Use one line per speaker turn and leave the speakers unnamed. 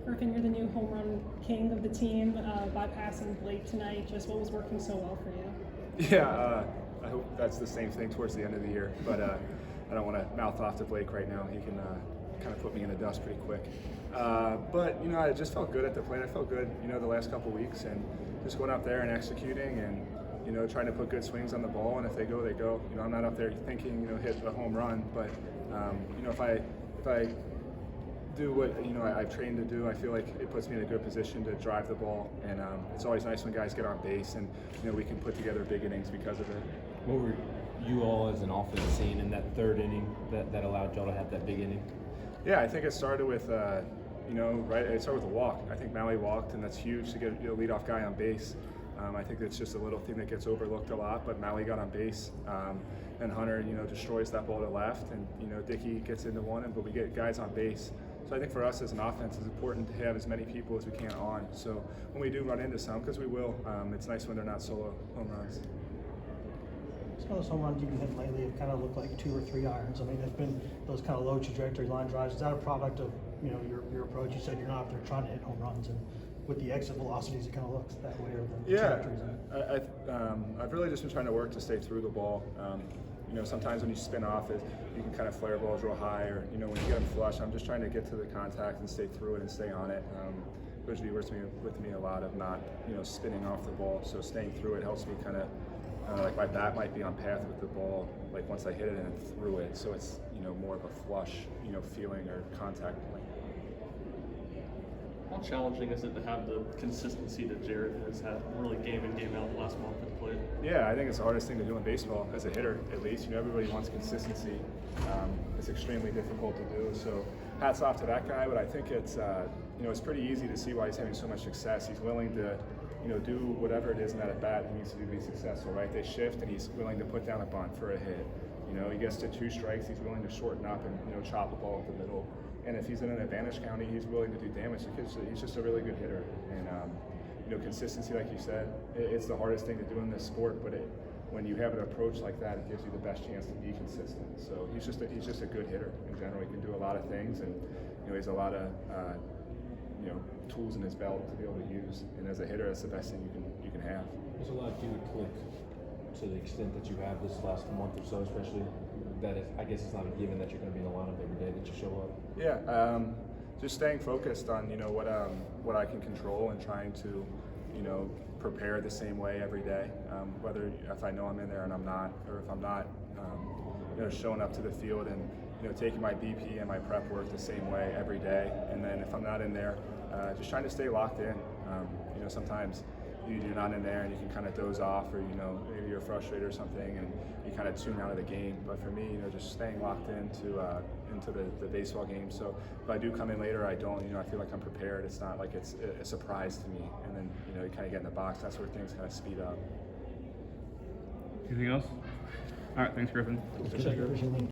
Griffin, you're the new home run king of the team, bypassing Blake tonight. Just what was working so well for you?
Yeah, I hope that's the same thing towards the end of the year, but I don't want to mouth off to Blake right now. He can kind of put me in the dust pretty quick. But, I just felt good at the plate. I felt good, the last couple weeks, and just going out there and executing and, trying to put good swings on the ball, and if they go, they go. I'm not up there thinking, hit a home run, but, if I do what I've trained to do, I feel like it puts me in a good position to drive the ball, and it's always nice when guys get on base and we can put together big innings because of it.
What were you all as an offense seeing in that third inning that allowed y'all to have that big inning?
Yeah, I think it started with it started with a walk. I think Maui walked, and that's huge to get a leadoff guy on base. I think it's just a little thing that gets overlooked a lot, but Maui got on base, and Hunter, destroys that ball to left, and Dickey gets into one, but we get guys on base. So I think for us as an offense, it's important to have as many people as we can on. So when we do run into some, because we will, it's nice when they're not solo home runs.
Some of those home runs you've been hitting lately have kind of looked like 2 or 3 irons. I mean, it's been those kind of low trajectory line drives. Is that a product of your approach? You said you're not out there trying to hit home runs, and with the exit velocities, it kind of looks that way. Or the trajectories.
I've really just been trying to work to stay through the ball. Sometimes when you spin off it, you can kind of flare balls real high, or when you get them flush. I'm just trying to get to the contact and stay through it and stay on it. Which works with me a lot of not spinning off the ball. So staying through it helps me kind of like my bat might be on path with the ball. Like once I hit it and through it, so it's more of a flush feeling or contact point.
How challenging is it to have the consistency that Jared has had really game in, game out the last month at the plate?
Yeah, I think it's the hardest thing to do in baseball as a hitter, at least. Everybody wants consistency. It's extremely difficult to do. So hats off to that guy, but I think it's it's pretty easy to see why he's having so much success. He's willing to do whatever it is in that at bat he needs to do to be successful, right? They shift and he's willing to put down a bunt for a hit. He gets to 2 strikes, he's willing to shorten up and chop the ball up the middle. And if he's in an advantage county, he's willing to do damage because he's just a really good hitter. And consistency, like you said, it's the hardest thing to do in this sport. But when you have an approach like that, it gives you the best chance to be consistent. So he's just a good hitter in general. He can do a lot of things, and he has a lot of tools in his belt to be able to use. And as a hitter, that's the best thing you can have.
There's allowed you to click to the extent that you have this last month or so, especially. I guess it's not a given that you're going to be in the lineup every day that you show up.
Yeah, just staying focused on what I can control and trying to prepare the same way every day. Whether if I know I'm in there and I'm not, or if I'm not, showing up to the field and taking my BP and my prep work the same way every day. And then if I'm not in there, just trying to stay locked in. Sometimes you're not in there and you can kind of doze off, or maybe you're frustrated or something and you kind of tune out of the game. But for me, just staying locked into the baseball game. So if I do come in later, I don't. I feel like I'm prepared. It's not like it's a surprise to me. And then you kind of get in the box. That's where things kind of speed up.
Anything else? All right, thanks, Griffin.